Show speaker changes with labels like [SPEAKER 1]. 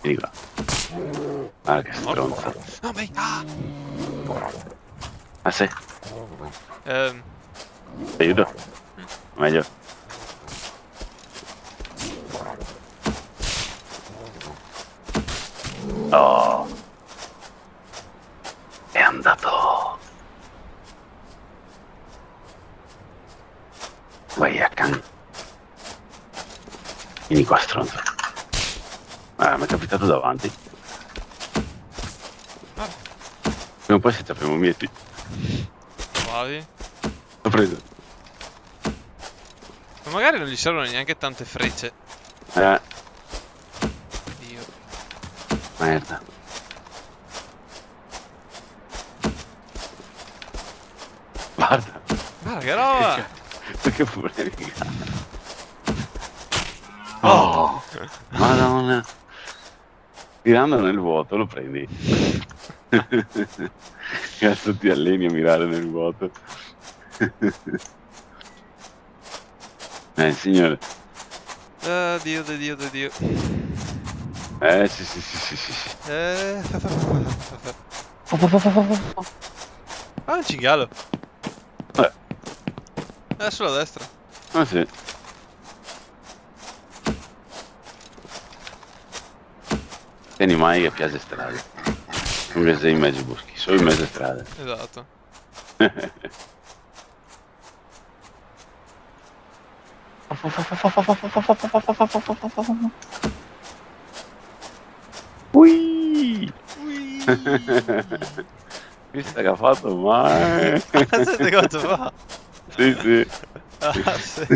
[SPEAKER 1] Vieni qua. Ah, che stronza.
[SPEAKER 2] No, ma... Ah!
[SPEAKER 1] Ah, sì?
[SPEAKER 2] Ehm...
[SPEAKER 1] Ti aiuto? Meglio. Oh. È andato. Vai a can. Vieni qua, stronzo. Ah, mi è capitato davanti.
[SPEAKER 2] Vabbè,
[SPEAKER 1] Prima o poi se sappiamo mieti.
[SPEAKER 2] bravi.
[SPEAKER 1] L'ho preso.
[SPEAKER 2] Ma magari non gli servono neanche tante frecce. Dio.
[SPEAKER 1] Merda. Guarda.
[SPEAKER 2] Guarda che roba!
[SPEAKER 1] Che pure. Oh, madonna. Tirando nel vuoto lo prendi. Cazzo ti alleni a mirare nel vuoto. Signore.
[SPEAKER 2] Dio, Dio, Dio.
[SPEAKER 1] Sì.
[SPEAKER 2] Ah, un cinghialo.
[SPEAKER 1] Eh,
[SPEAKER 2] Sulla destra.
[SPEAKER 1] ah sì. Che animali che piace strade. Come sei in mezzo ai boschi, solo in mezzo a strade.
[SPEAKER 2] Esatto.
[SPEAKER 1] Ui!
[SPEAKER 2] Ui.
[SPEAKER 1] Questa che ha fatto male.
[SPEAKER 2] Senti quanto fa?
[SPEAKER 1] Sì.
[SPEAKER 2] Ah, sì.